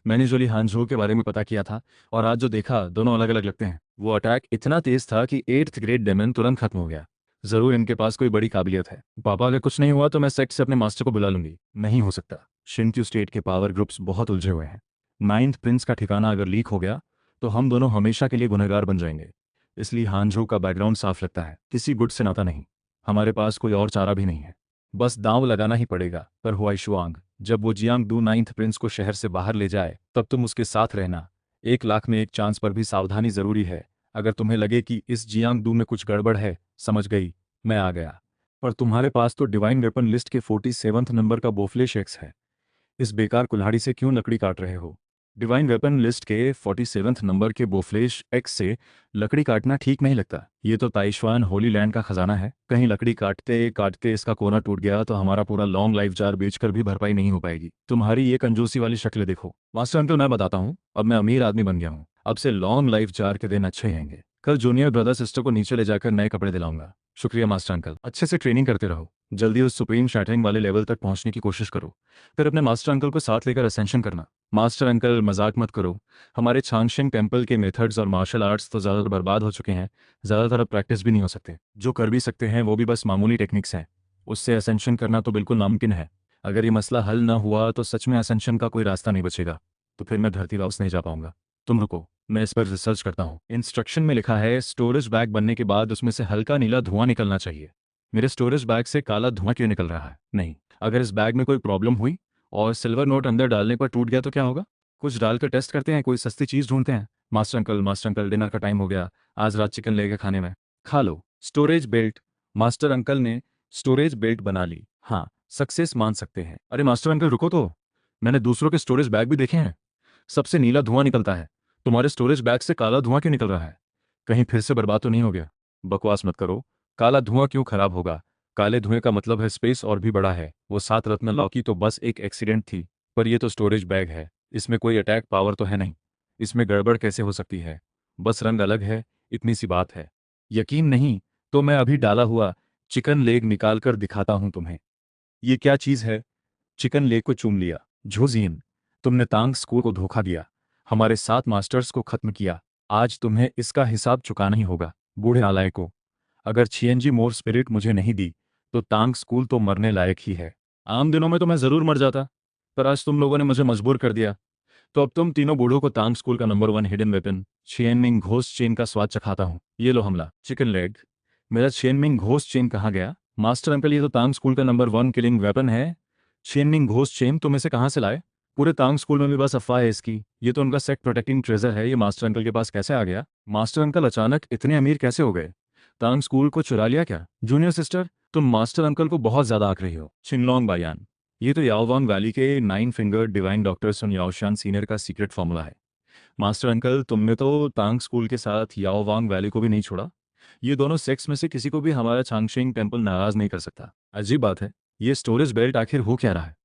मैंने जोली हांझो के बारे में पता किया था, और आज जो देखा दोनों अलग अलग लगते हैं। वो अटैक इतना तेज था कि 8th ग्रेड डेमन तुरंत खत्म हो गया। जरूर इनके पास कोई बड़ी काबिलियत है। पापा अगर कुछ नहीं हुआ तो मैं सेक्ट से अपने मास्टर को बुला लूंगी। नहीं हो सकता, शिंत्यू स्टेट के पावर ग्रुप्स बहुत उलझे हुए हैं। 9th प्रिंस का ठिकाना अगर लीक हो गया तो हम दोनों हमेशा के लिए गुनहगार बन जाएंगे। इसलिए हांझो का बैकग्राउंड साफ लगता है, किसी गुट से नाता नहीं। हमारे पास कोई और चारा भी नहीं है, बस दांव लगाना ही पड़ेगा। पर हुआई शुआंग, जब वो जियांग दू 9th प्रिंस को शहर से बाहर ले जाए तब तुम उसके साथ रहना। 1 लाख में एक चांस पर भी सावधानी जरूरी है। अगर तुम्हें लगे कि इस जियांग दू में कुछ गड़बड़ है, समझ गई, मैं आ गया। पर तुम्हारे पास तो डिवाइन वेपन लिस्ट के 47th नंबर का बोफ्लेश एक्स है। इस बेकार कुल्हाड़ी से क्यों लकड़ी काट रहे हो? डिवाइन वेपन लिस्ट के 47th नंबर के बोफ्लेश एक्स से लकड़ी काटना ठीक नहीं लगता। ये तो ताइशवान होली लैंड का खजाना है, कहीं लकड़ी काटते काटते इसका कोना टूट गया तो हमारा पूरा लॉन्ग लाइफ जार बेचकर भी भरपाई नहीं हो पाएगी। तुम्हारी ये कंजूसी वाली शक्ल देखो। मास्टर अंकल, मैं बताता हूँ, अब मैं अमीर आदमी बन गया हूँ। अब से लॉन्ग लाइफ जार के दिन अच्छे आएंगे। कल जूनियर ब्रदर सिस्टर को नीचे ले जाकर नए कपड़े दिलाऊंगा। शुक्रिया मास्टर अंकल, अच्छे से ट्रेनिंग करते रहो। जल्दी उस सुप्रीम शैटरिंग वाले लेवल तक पहुंचने की कोशिश करो, फिर अपने मास्टर अंकल को साथ लेकर असेंशन करना। मास्टर अंकल मजाक मत करो, हमारे छांगशिंग टेम्पल के मेथड्स और मार्शल आर्ट्स तो ज़्यादातर बर्बाद हो चुके हैं, ज़्यादातर अब प्रैक्टिस भी नहीं हो सकते। जो कर भी सकते हैं वो भी बस मामूली टेक्निक्स हैं, उससे असेंशन करना तो बिल्कुल नामुमकिन है। अगर ये मसला हल ना हुआ तो सच में असेंशन का कोई रास्ता नहीं बचेगा, तो फिर मैं धरती वापस नहीं जा पाऊंगा। तुम रुको, मैं इस पर रिसर्च करता हूँ। इंस्ट्रक्शन में लिखा है स्टोरेज बैग बनने के बाद उसमें से हल्का नीला धुआं निकलना चाहिए। मेरे स्टोरेज बैग से काला धुआं क्यों निकल रहा है? नहीं, अगर इस बैग में कोई प्रॉब्लम हुई और सिल्वर नोट अंदर डालने पर टूट गया तो क्या होगा? कुछ डालकर टेस्ट करते हैं, कोई सस्ती चीज़ ढूंढते हैं। मास्टर अंकल डिनर का टाइम हो गया, आज रात चिकन लेके खाने में। खा लो। Storage belt. मास्टर अंकल ने स्टोरेज बेल्ट बना ली। हाँ, सक्सेस मान सकते हैं। अरे मास्टर अंकल रुको तो, मैंने दूसरों के स्टोरेज बैग भी देखे हैं, सबसे नीला धुआं निकलता है। तुम्हारे स्टोरेज बैग से काला धुआं क्यों निकल रहा है? कहीं फिर से बर्बाद तो नहीं हो गया? बकवास मत करो, काला धुआं क्यों खराब होगा? काले धुएं का मतलब है स्पेस और भी बड़ा है। वो 7 रत्न लौकी तो बस एक एक्सीडेंट थी, पर ये तो स्टोरेज बैग है, इसमें कोई अटैक पावर तो है नहीं। इसमें गड़बड़ कैसे हो सकती है? बस रंग अलग है, इतनी सी बात है। यकीन नहीं तो मैं अभी डाला हुआ चिकन लेग निकाल कर दिखाता हूं तुम्हें। ये क्या चीज़ है? चिकन लेग को चूम लिया। झोजिन, तुमने तांग स्कूल को धोखा दिया, हमारे 7 मास्टर्स को खत्म किया। आज तुम्हें इसका हिसाब चुकाना ही होगा, बूढ़े नालायक को। अगर छियनजी मोर स्पिरिट मुझे नहीं दी तो तांग स्कूल तो मरने लायक ही है। आम दिनों में तो मैं जरूर मर जाता, पर आज तुम लोगों ने मुझे मजबूर कर दिया। तो अब तुम तीनों बूढ़ों को तांग स्कूल का नंबर 1 हिडन वेपन छियनमिंग घोस्ट चेन का स्वाद चखाता हूँ। ये लो हमला, चिकन लेग। मेरा छियनमिंग घोस्ट चेन कहाँ गया? मास्टर अंकल, ये तो तांग स्कूल का नंबर 1 किलिंग वेपन है। छियनमिंग घोस्ट चेन तुम इसे कहाँ से लाए? पूरे तांग स्कूल में भी बस अफवाह है इसकी। ये तो उनका सेक्ट प्रोटेक्टिंग ट्रेजर है, ये मास्टर अंकल के पास कैसे आ गया? मास्टर अंकल अचानक इतने अमीर कैसे हो गए? तांग स्कूल को चुरा लिया क्या? जूनियर सिस्टर, तुम मास्टर अंकल को बहुत ज्यादा आंक रही हो। छिनलोंग बायान, ये तो याओवांग वैली के 9 फिंगर डिवाइन डॉक्टर सुन याओशान सीनियर का सीक्रेट फॉर्मूला है। मास्टर अंकल, तुमने तो तांग स्कूल के साथ याओवांग वैली को भी नहीं छोड़ा। ये दोनों सेक्स में से किसी को भी हमारा चांगशिंग टेम्पल नाराज नहीं कर सकता। अजीब बात है, ये स्टोरेज बेल्ट आखिर हो क्या रहा है?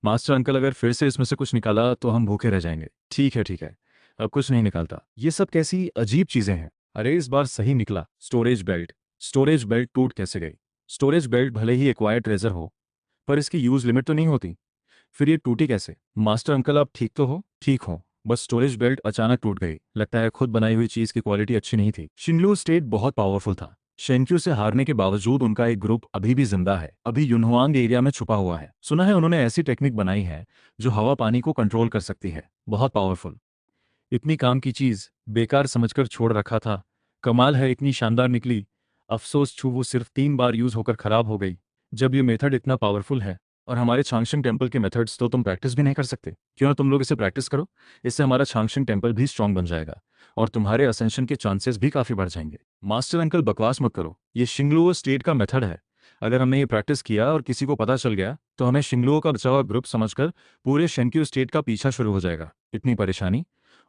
मास्टर अंकल अगर फिर से इसमें से कुछ निकाला तो हम भूखे रह जाएंगे। ठीक है ठीक है, अब कुछ नहीं निकालता। ये सब कैसी अजीब चीजें हैं? अरे इस बार सही निकला, स्टोरेज बेल्ट। स्टोरेज बेल्ट टूट कैसे गई? स्टोरेज बेल्ट भले ही एक्वायर्ड ट्रेजर हो, पर इसकी यूज लिमिट तो नहीं होती। फिर ये टूटी कैसे? मास्टर अंकल आप ठीक तो हो? ठीक हो, बस स्टोरेज बेल्ट अचानक टूट गई। लगता है खुद बनाई हुई चीज की क्वालिटी अच्छी नहीं थी। शिनलू स्टेट बहुत पावरफुल था। शेंक्यू से हारने के बावजूद उनका एक ग्रुप अभी भी जिंदा है, अभी युनहुआंग एरिया में छुपा हुआ है। सुना है उन्होंने ऐसी टेक्निक बनाई है जो हवा पानी को कंट्रोल कर सकती है। बहुत पावरफुल। इतनी काम की चीज बेकार समझकर छोड़ रखा था। कमाल है, इतनी शानदार निकली। अफसोस छू वो सिर्फ 3 बार यूज होकर खराब हो गई। जब ये मेथड इतना पावरफुल है और हमारे छांगशिंग टेम्पल के मेथड्स तो तुम प्रैक्टिस भी नहीं कर सकते, क्यों ना तुम लोग इसे प्रैक्टिस करो। इससे हमारा छांगशिंग टेम्पल भी स्ट्रांग बन जाएगा और तुम्हारे असेंशन के चांसेस भी काफी बढ़ जाएंगे। मास्टर अंकल बकवास मत करो, ये शिंगलुओ स्टेट का मेथड है। अगर हमने ये प्रैक्टिस किया और किसी को पता चल गया तो हमें शिंगलुओ का बचा हुआ ग्रुप समझकर पूरे शेंक्यू स्टेट का पीछा शुरू हो जाएगा। इतनी परेशानी,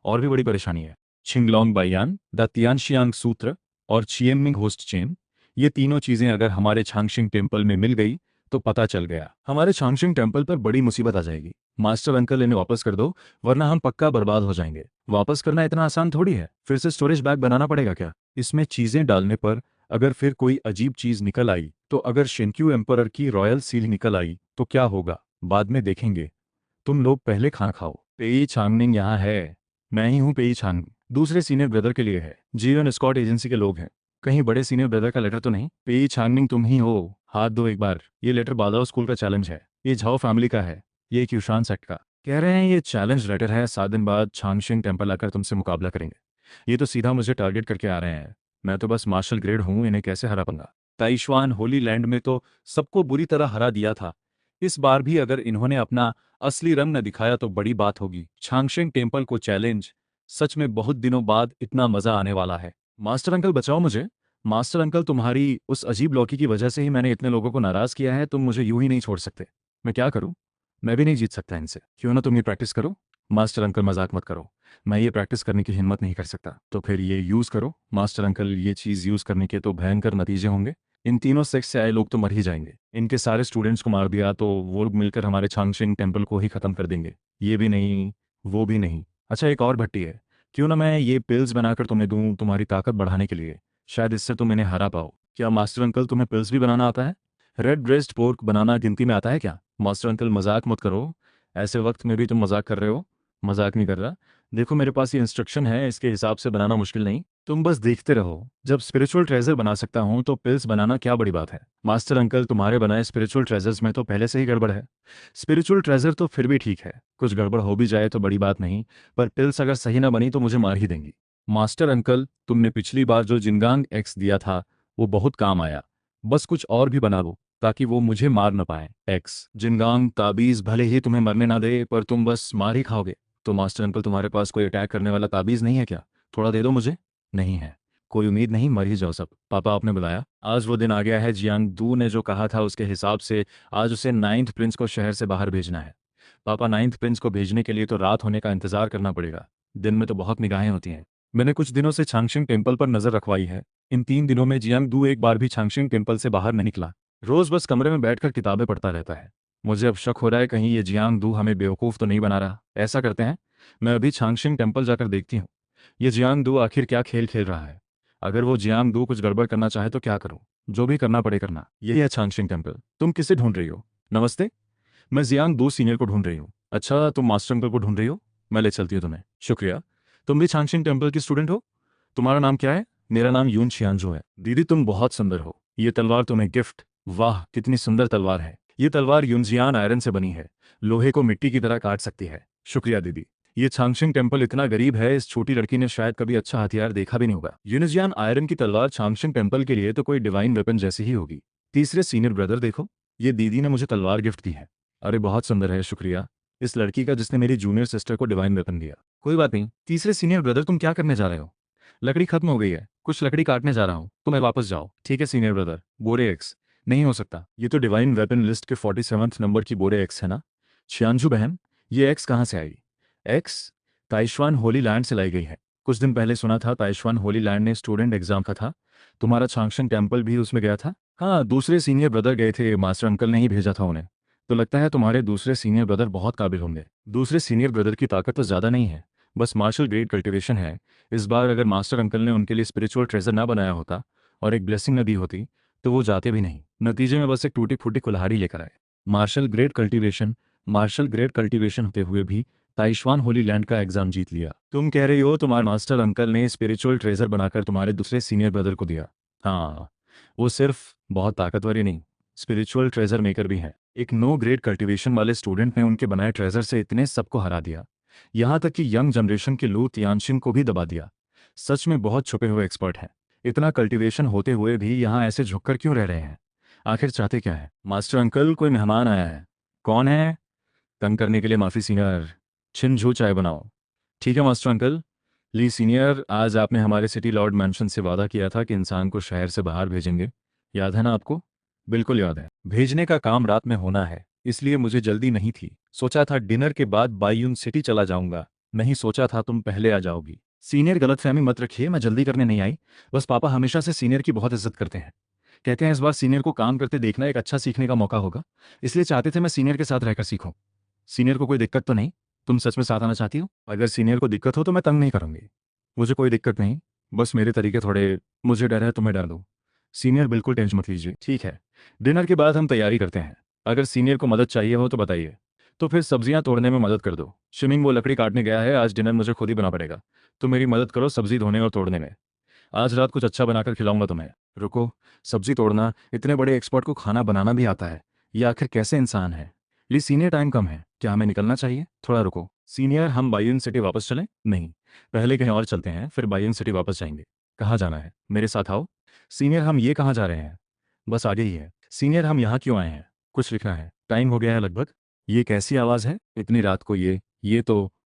और भी बड़ी परेशानी है। छिंगलोंग बायान, द तियानशियांग सूत्र और छिएमिंग होस्ट चेन, ये तीनों चीजें अगर हमारे छांगशिंग टेम्पल में मिल गई तो पता चल गया, हमारे छांगशिंग टेम्पल पर बड़ी मुसीबत आ जाएगी। मास्टर अंकल इन्हें वापस कर दो, वरना हम पक्का बर्बाद हो जाएंगे। वापस करना इतना आसान थोड़ी है, फिर से स्टोरेज बैग बनाना पड़ेगा क्या? इसमें चीजें डालने पर अगर फिर कोई अजीब चीज निकल आई तो, अगर शेंक्यू एम्परर की रॉयल सील निकल आई तो क्या होगा? बाद में देखेंगे। तुम लोग पहले खाना खाओ। पेई छांगनिंग यहाँ है। मैं ही हूँ पेई छांग। दूसरे सीनियर ब्रदर के लिए है। जीवन स्कॉट एजेंसी के लोग हैं। कहीं बड़े सीनियर ब्रदर का लेटर तो नहीं? पेई छांगनिंग तुम ही हो? हाथ दो एक बार। ये लेटर बादाओ स्कूल का चैलेंज है। ये झाओ फैमिली का है। ये क्यूशान सेक्ट का। कह रहे हैं ये चैलेंज लेटर है, 7 दिन बाद छांगशिंग टेम्पल आकर तुमसे मुकाबला करेंगे। ये तो सीधा मुझे टारगेट करके आ रहे हैं। मैं तो बस मार्शल ग्रेड हूँ, इन्हें कैसे हरा पाऊंगा? ताइशवान होली लैंड में तो सबको बुरी तरह हरा दिया था। इस बार भी अगर इन्होंने अपना असली रंग न दिखाया तो बड़ी बात होगी। छांगशिंग टेम्पल को चैलेंज, सच में बहुत दिनों बाद इतना मजा आने वाला है। मास्टर अंकल बचाओ मुझे। मास्टर अंकल तुम्हारी उस अजीब लौकी की वजह से ही मैंने इतने लोगों को नाराज किया है, तुम मुझे यूं ही नहीं छोड़ सकते। मैं क्या करूं? मैं भी नहीं जीत सकता इनसे। क्यों ना तुम ये प्रैक्टिस करो। मास्टर अंकल मजाक मत करो, मैं ये प्रैक्टिस करने की हिम्मत नहीं कर सकता। तो फिर ये यूज करो मास्टर अंकल, ये चीज यूज करने के तो भयंकर नतीजे होंगे। इन तीनों सेक्स से आए लोग तो मर ही जाएंगे। इनके सारे स्टूडेंट्स को मार दिया तो वो लोग मिलकर हमारे छांगशिंग टेम्पल को ही खत्म कर देंगे। ये भी नहीं, वो भी नहीं। अच्छा एक और भट्टी है, क्यों ना मैं ये पिल्स बनाकर तुम्हें दूं तुम्हारी ताकत बढ़ाने के लिए। शायद इससे तुम इन्हें हरा पाओ। क्या मास्टर अंकल तुम्हें पिल्स भी बनाना आता है? रेड ब्रेस्ट पोर्क बनाना गिनती में आता है क्या? मास्टर अंकल मजाक मत करो, ऐसे वक्त में भी तुम मजाक कर रहे हो। मजाक नहीं कर रहा। देखो मेरे पास ये इंस्ट्रक्शन है, इसके हिसाब से बनाना मुश्किल नहीं। तुम बस देखते रहो। जब स्पिरिचुअल ट्रेजर बना सकता हूँ तो पिल्स बनाना क्या बड़ी बात है? मास्टर अंकल तुम्हारे बनाए स्पिरिचुअल ट्रेजर्स में तो पहले से ही गड़बड़ है। स्पिरिचुअल ट्रेजर तो फिर भी ठीक है, कुछ गड़बड़ हो भी जाए तो बड़ी बात नहीं, पर पिल्स अगर सही ना बनी तो मुझे मार ही देंगी। मास्टर अंकल तुमने पिछली बार जो जिनगांग एक्स दिया था वो बहुत काम आया, बस कुछ और भी बना लो ताकि वो मुझे मार न पाए। एक्स जिनगांग ताबीज भले ही तुम्हें मरने ना दे, पर तुम बस मार ही खाओगे। तो मास्टर अंकल तुम्हारे पास कोई अटैक करने वाला ताबीज नहीं है क्या? थोड़ा दे दो मुझे। नहीं है? कोई उम्मीद नहीं, मर ही जाओ सब। पापा आपने बुलाया? आज वो दिन आ गया है, जियांग दू ने जो कहा था उसके हिसाब से आज उसे 9th प्रिंस को शहर से बाहर भेजना है। पापा 9th प्रिंस को भेजने के लिए तो रात होने का इंतजार करना पड़ेगा, दिन में तो बहुत निगाहें होती हैं। मैंने कुछ दिनों से छांगशिंग टेम्पल पर नजर रखवाई है। इन 3 दिनों में जियांग दू एक बार भी छांगशिंग टेम्पल से बाहर नहीं निकला। रोज बस कमरे में बैठकर किताबें पढ़ता रहता है। मुझे अब शक हो रहा है कहीं ये जियांग दू हमें बेवकूफ़ तो नहीं बना रहा। ऐसा करते हैं, मैं अभी छांगशिंग टेम्पल जाकर देखती हूँ ये जियांग दू आखिर क्या खेल खेल रहा है। अगर वो जियांग दू कुछ गड़बड़ करना चाहे तो क्या करूँ? जो भी करना पड़े करना। यही है छांगशिंग टेम्पल। तुम किसे ढूंढ रही हो? नमस्ते, मैं जियांग दू सीनियर को ढूंढ रही हूँ। अच्छा तुम मास्टर अंकल को ढूंढ रही हो, मैं ले चलती हूँ तुम्हें। शुक्रिया। तुम भी छांगशिंग टेम्पल की स्टूडेंट हो? तुम्हारा नाम क्या है? मेरा नाम यून छियांजो है। दीदी तुम बहुत सुंदर हो, ये तलवार तुम्हें गिफ्ट। वाह कितनी सुंदर तलवार है। ये तलवार यूनजियान आयरन से बनी है, लोहे को मिट्टी की तरह काट सकती है। शुक्रिया दीदी। ये छांगशिंग टेम्पल इतना गरीब है, इस छोटी लड़की ने शायद कभी अच्छा हथियार देखा भी नहीं होगा। यूनजियान आयरन की तलवार छांगशिंग टेम्पल के लिए तो कोई डिवाइन वेपन जैसी ही होगी। तीसरे सीनियर ब्रदर देखो, ये दीदी ने मुझे तलवार गिफ्ट दी है। अरे बहुत सुंदर है, शुक्रिया। इस लड़की का जिसने मेरी जूनियर सिस्टर को डिवाइन वेपन दिया। कोई बात नहीं। तीसरे सीनियर ब्रदर तुम क्या करने जा रहे हो? लकड़ी खत्म हो गई है, कुछ लकड़ी काटने जा रहा हूँ, तुम्हें वापस जाओ। ठीक है सीनियर ब्रदर। बोरे एक्स? नहीं हो सकता, ये तो डिवाइन वेपन लिस्ट के 47th नंबर की बोरे एक्स है ना। छियांजू बहन, ये एक्स कहाँ से आई? एक्स ताइशवान होली लैंड से लाई गई है। कुछ दिन पहले सुना था ताइशवान होली लैंड ने स्टूडेंट एग्जाम का था। तुम्हारा चांगशन टेम्पल भी उसमें गया था। हाँ, दूसरे सीनियर ब्रदर गए थे, मास्टर अंकल ने ही भेजा था उन्हें। तो लगता है तुम्हारे दूसरे सीनियर ब्रदर बहुत काबिल होंगे। दूसरे सीनियर ब्रदर की ताकत तो ज़्यादा नहीं है, बस मार्शल ग्रेड कल्टिवेशन है। इस बार अगर मास्टर अंकल ने उनके लिए स्पिरिचुअल ट्रेजर ना बनाया होता और एक ब्लेसिंग न दी होती तो वो जाते भी नहीं। नतीजे में बस एक टूटी फूटी कुल्हाड़ी लेकर आए। Martial grade cultivation martial grade cultivation होते हुए भी ताइशवान होली लैंड का एग्जाम जीत लिया। तुम कह रही हो तुम्हारे मास्टर अंकल ने स्पिरिचुअल ट्रेजर बनाकर तुम्हारे दूसरे सीनियर ब्रदर को दिया। हाँ, वो सिर्फ बहुत ताकतवर ही नहीं, स्पिरिचुअल ट्रेजर मेकर भी है। एक नो ग्रेड कल्टीवेशन वाले स्टूडेंट ने उनके बनाए ट्रेजर से इतने सबको हरा दिया, यहाँ तक कि यंग जनरेशन के लू तियानशिन को भी दबा दिया। सच में बहुत छुपे हुए एक्सपर्ट हैं। इतना कल्टीवेशन होते हुए भी यहाँ ऐसे झुककर क्यों रह रहे हैं? आखिर चाहते क्या है? मास्टर अंकल, कोई मेहमान आया है। कौन है? तंग करने के लिए माफ़ी सीनियर। छिन झू चाय बनाओ। ठीक है मास्टर अंकल। ली सीनियर, आज आपने हमारे सिटी लॉर्ड मैंशन से वादा किया था कि इंसान को शहर से बाहर भेजेंगे, याद है ना आपको? बिल्कुल याद है। भेजने का काम रात में होना है, इसलिए मुझे जल्दी नहीं थी। सोचा था डिनर के बाद बायून सिटी चला जाऊंगा, नहीं सोचा था तुम पहले आ जाओगी। सीनियर, गलतफहमी मत रखिए, मैं जल्दी करने नहीं आई। बस पापा हमेशा से सीनियर की बहुत इज्जत करते हैं। कहते हैं इस बार सीनियर को काम करते देखना एक अच्छा सीखने का मौका होगा, इसलिए चाहते थे मैं सीनियर के साथ रहकर सीखूं। सीनियर को कोई दिक्कत तो नहीं? तुम सच में साथ आना चाहती हो? अगर सीनियर को दिक्कत हो तो मैं तंग नहीं करूंगी। मुझे कोई दिक्कत नहीं, बस मेरे तरीके थोड़े, मुझे डर है तुम्हें डर दो। सीनियर बिल्कुल टेंशन मत लीजिए। ठीक है, डिनर के बाद हम तैयारी करते हैं। अगर सीनियर को मदद चाहिए हो तो बताइए। तो फिर सब्जियां तोड़ने में मदद कर दो। शिमिंग वो लकड़ी काटने गया है, आज डिनर मुझे खुद ही बना पड़ेगा। तो मेरी मदद करो सब्जी धोने और तोड़ने में। आज रात कुछ अच्छा बनाकर खिलाऊंगा तुम्हें। रुको, सब्जी तोड़ना, इतने बड़े एक्सपर्ट को खाना बनाना भी आता है? ये आखिर कैसे इंसान है? ये सीनियर, टाइम कम है, क्या हमें निकलना चाहिए? थोड़ा रुको। सीनियर, हम बायन सिटी वापस चलें? नहीं, पहले कहीं और चलते हैं, फिर बायन सिटी वापस जाएंगे। कहाँ जाना है? मेरे साथ आओ। सीनियर, हम ये कहाँ जा रहे हैं? बस आगे ही है। सीनियर, हम यहाँ क्यों आए हैं? कुछ लिखना है, टाइम हो गया है लगभग। ये कैसी आवाज़ है इतनी रात को? ये तो